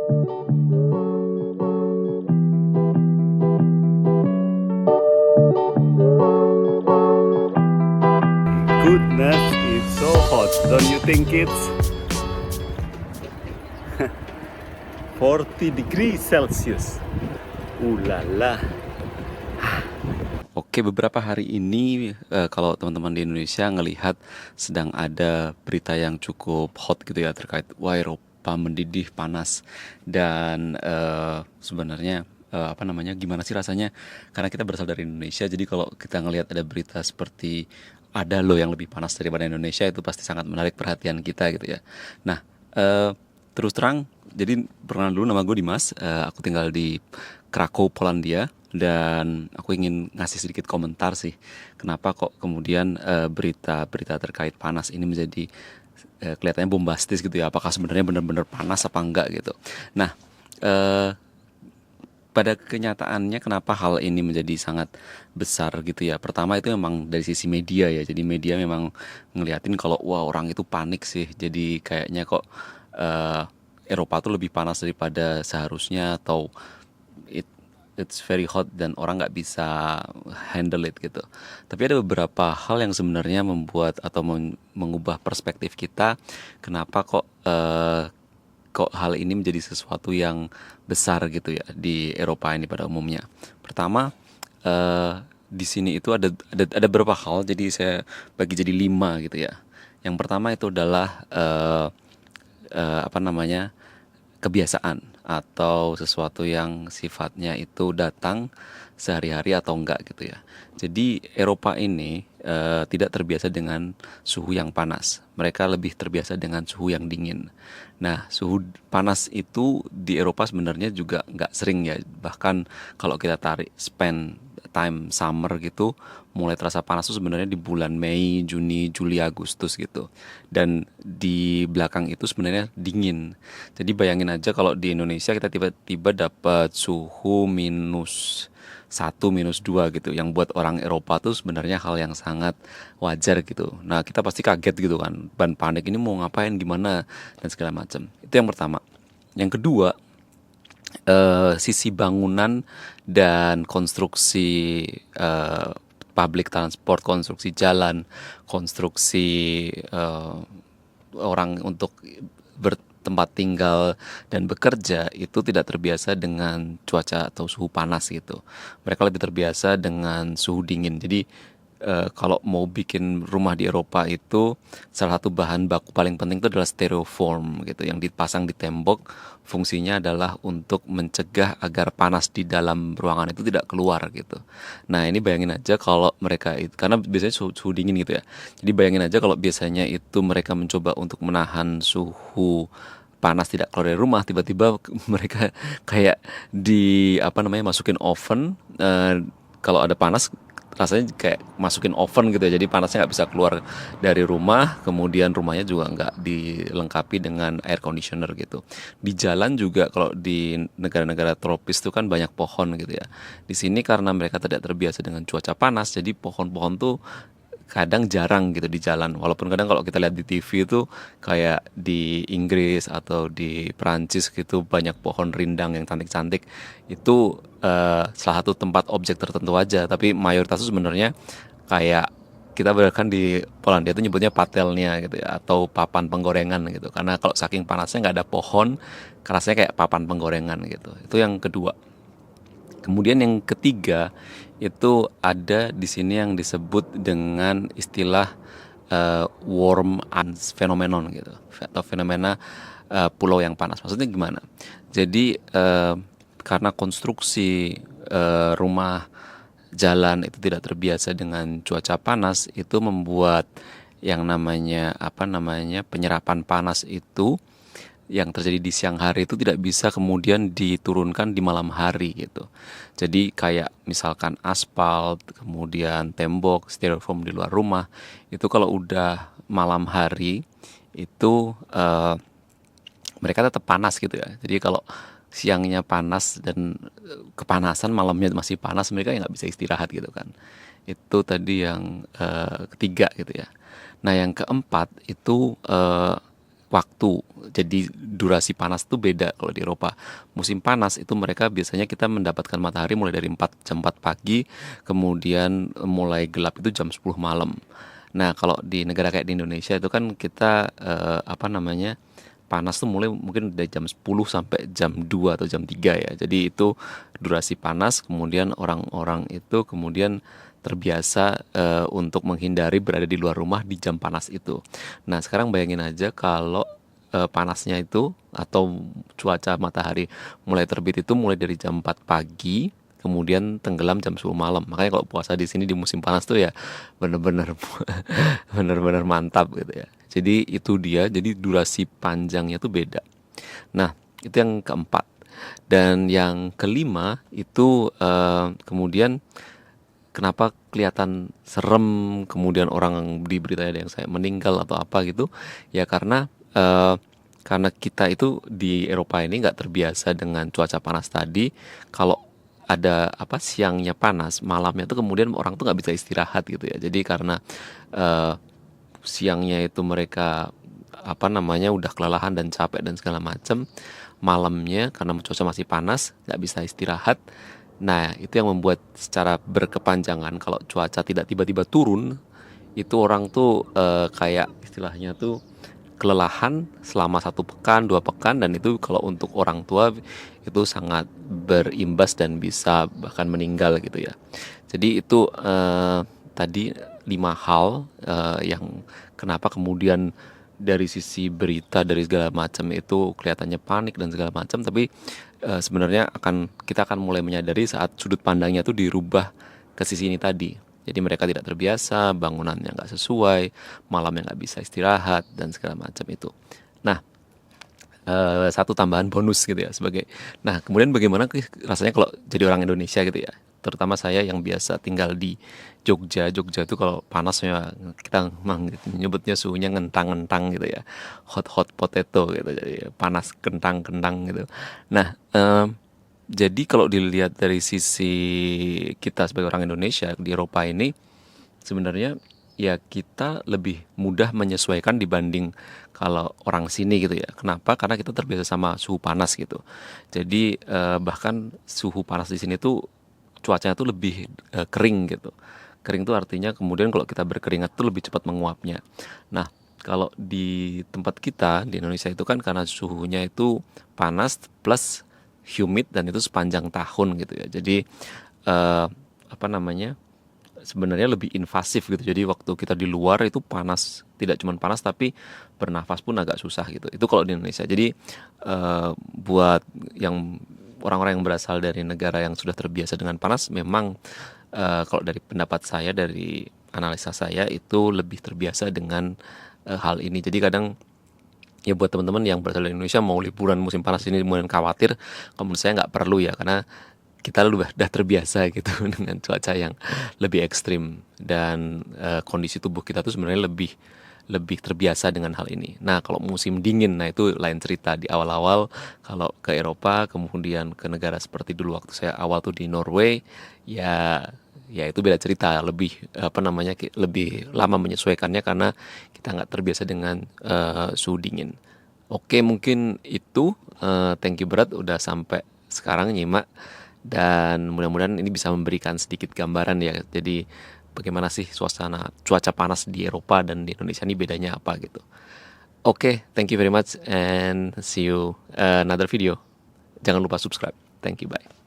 Goodness, it's so hot, don't you think it's 40 degrees Celsius? Ulala. Oke, beberapa hari ini kalau teman-teman di Indonesia ngelihat sedang ada berita yang cukup hot gitu ya terkait wah Eropa mendidih panas dan sebenarnya apa namanya gimana sih rasanya karena kita berasal dari Indonesia, jadi kalau kita ngelihat ada berita seperti ada loh yang lebih panas daripada Indonesia, itu pasti sangat menarik perhatian kita gitu ya. Nah, terus terang, jadi perkenalan dulu, nama gue Dimas, aku tinggal di Krakow, Polandia, dan aku ingin ngasih sedikit komentar sih, kenapa kok kemudian berita-berita terkait panas ini menjadi kelihatannya bombastis gitu ya, apakah sebenarnya benar-benar panas apa enggak gitu. Nah, pada kenyataannya kenapa hal ini menjadi sangat besar gitu ya. Pertama itu memang dari sisi media ya. Jadi media memang ngeliatin kalau wah orang itu panik sih. Jadi kayaknya kok Eropa tuh lebih panas daripada seharusnya, atau it's very hot dan orang nggak bisa handle it gitu. Tapi ada beberapa hal yang sebenarnya membuat atau mengubah perspektif kita. Kenapa kok hal ini menjadi sesuatu yang besar gitu ya di Eropa ini pada umumnya. Pertama, di sini itu ada beberapa hal, jadi saya bagi jadi 5 gitu ya. Yang pertama itu adalah apa namanya, kebiasaan atau sesuatu yang sifatnya itu datang sehari-hari atau enggak gitu ya. Jadi Eropa ini tidak terbiasa dengan suhu yang panas. Mereka lebih terbiasa dengan suhu yang dingin. Nah, suhu panas itu di Eropa sebenarnya juga nggak sering ya. Bahkan kalau kita tarik spend time summer gitu, mulai terasa panas itu sebenarnya di bulan Mei, Juni, Juli, Agustus gitu. Dan di belakang itu sebenarnya dingin. Jadi bayangin aja kalau di Indonesia kita tiba-tiba dapat suhu -1, -2 gitu, yang buat orang Eropa tuh sebenarnya hal yang sangat wajar gitu. Nah, kita pasti kaget gitu kan, dan panik, ini mau ngapain, gimana, dan segala macam. Itu yang pertama. Yang kedua, sisi bangunan dan konstruksi public transport, konstruksi jalan, konstruksi orang untuk bertempat tinggal dan bekerja itu tidak terbiasa dengan cuaca atau suhu panas gitu. Mereka lebih terbiasa dengan suhu dingin. Jadi kalau mau bikin rumah di Eropa itu salah satu bahan baku paling penting itu adalah styrofoam gitu, yang dipasang di tembok. Fungsinya adalah untuk mencegah agar panas di dalam ruangan itu tidak keluar gitu. Nah, ini bayangin aja kalau mereka itu, karena biasanya suhu dingin gitu ya. Jadi bayangin aja kalau biasanya itu mereka mencoba untuk menahan suhu panas tidak keluar dari rumah, tiba-tiba mereka kayak di apa namanya, masukin oven. Kalau ada panas rasanya kayak masukin oven gitu ya, jadi panasnya nggak bisa keluar dari rumah, kemudian rumahnya juga nggak dilengkapi dengan air conditioner gitu. Di jalan juga, kalau di negara-negara tropis itu kan banyak pohon gitu ya. Di sini karena mereka tidak terbiasa dengan cuaca panas, jadi pohon-pohon tuh kadang jarang gitu di jalan. Walaupun kadang kalau kita lihat di TV itu kayak di Inggris atau di Perancis gitu banyak pohon rindang yang cantik-cantik. Itu salah satu tempat objek tertentu aja, tapi mayoritas itu sebenarnya kayak kita bahkan di Polandia itu nyebutnya patelnia gitu ya, atau papan penggorengan gitu. Karena kalau saking panasnya nggak ada pohon, rasanya kayak papan penggorengan gitu. Itu yang kedua. Kemudian yang ketiga itu ada di sini yang disebut dengan istilah warm phenomenon gitu, atau fenomena pulau yang panas. Maksudnya gimana? Jadi karena konstruksi rumah, jalan itu tidak terbiasa dengan cuaca panas, itu membuat yang namanya apa namanya penyerapan panas itu yang terjadi di siang hari itu tidak bisa kemudian diturunkan di malam hari gitu. Jadi kayak misalkan aspal, kemudian tembok, styrofoam di luar rumah, itu kalau udah malam hari itu mereka tetap panas gitu ya. Jadi kalau siangnya panas dan kepanasan, malamnya masih panas, mereka nggak bisa istirahat gitu kan. Itu tadi yang ketiga gitu ya. Nah, yang keempat itu waktu. Jadi durasi panas tuh beda kalau di Eropa. Musim panas itu mereka biasanya kita mendapatkan matahari mulai dari jam 4 pagi, kemudian mulai gelap itu jam 10 malam. Nah, kalau di negara kayak di Indonesia itu kan kita panas tuh mulai mungkin dari jam 10 sampai jam 2 atau jam 3 ya. Jadi itu durasi panas, kemudian orang-orang itu kemudian terbiasa untuk menghindari berada di luar rumah di jam panas itu. Nah, sekarang bayangin aja kalau panasnya itu atau cuaca matahari mulai terbit itu mulai dari jam 4 pagi, kemudian tenggelam jam 10 malam. Makanya kalau puasa di sini di musim panas tuh ya bener-bener bener-bener mantap gitu ya. Jadi itu dia, jadi durasi panjangnya tuh beda. Nah, itu yang keempat. Dan yang kelima itu kemudian kenapa kelihatan serem, kemudian orang di berita ada yang saya meninggal atau apa gitu, ya karena kita itu di Eropa ini nggak terbiasa dengan cuaca panas tadi. Kalau ada siangnya panas, malamnya tuh kemudian orang tuh nggak bisa istirahat gitu ya. Jadi karena eh, siangnya itu mereka udah kelelahan dan capek dan segala macam, malamnya karena cuaca masih panas nggak bisa istirahat. Nah, itu yang membuat secara berkepanjangan kalau cuaca tidak tiba-tiba turun, itu orang tuh kayak istilahnya tuh kelelahan selama 1 pekan, 2 pekan, dan itu kalau untuk orang tua itu sangat berimbas dan bisa bahkan meninggal gitu ya. Jadi itu tadi 5 hal yang kenapa kemudian dari sisi berita dari segala macam itu kelihatannya panik dan segala macam, tapi sebenarnya kita akan mulai menyadari saat sudut pandangnya tuh dirubah ke sisi ini tadi. Jadi mereka tidak terbiasa, bangunannya nggak sesuai, malamnya nggak bisa istirahat dan segala macam itu. Nah, satu tambahan bonus gitu ya sebagai. Nah, kemudian bagaimana rasanya kalau jadi orang Indonesia gitu ya? Terutama saya yang biasa tinggal di Jogja. Jogja itu kalau panas ya kita nyebutnya suhunya ngentang-ngentang gitu ya. Hot potato gitu. Jadi panas kentang-kentang gitu. Nah, jadi kalau dilihat dari sisi kita sebagai orang Indonesia di Eropa ini, sebenarnya ya kita lebih mudah menyesuaikan dibanding kalau orang sini gitu ya. Kenapa? Karena kita terbiasa sama suhu panas gitu. Jadi bahkan suhu panas di sini tuh cuacanya tuh lebih kering gitu. Kering tuh artinya kemudian kalau kita berkeringat tuh lebih cepat menguapnya. Nah, kalau di tempat kita di Indonesia itu kan karena suhunya itu panas plus humid dan itu sepanjang tahun gitu ya. Jadi eh, sebenarnya lebih invasif gitu. Jadi waktu kita di luar itu panas, tidak cuma panas tapi bernafas pun agak susah gitu. Itu kalau di Indonesia. Jadi buat yang orang-orang yang berasal dari negara yang sudah terbiasa dengan panas, memang kalau dari pendapat saya, dari analisa saya itu lebih terbiasa dengan hal ini. Jadi kadang ya buat teman-teman yang berasal dari Indonesia mau liburan musim panas ini kemudian khawatir, kalau menurut saya nggak perlu ya, karena kita udah terbiasa gitu dengan cuaca yang lebih ekstrim dan kondisi tubuh kita tuh sebenarnya lebih terbiasa dengan hal ini. Nah, kalau musim dingin, nah itu lain cerita. Di awal-awal kalau ke Eropa, kemudian ke negara seperti dulu waktu saya awal tuh di Norway, ya itu beda cerita. Lebih lama menyesuaikannya karena kita nggak terbiasa dengan suhu dingin. Oke, mungkin itu. Thank you berat udah sampai sekarang nyimak, dan mudah-mudahan ini bisa memberikan sedikit gambaran ya. Jadi bagaimana sih suasana cuaca panas di Eropa dan di Indonesia ini bedanya apa gitu. Oke, thank you very much and see you another video. Jangan lupa subscribe. Thank you, bye.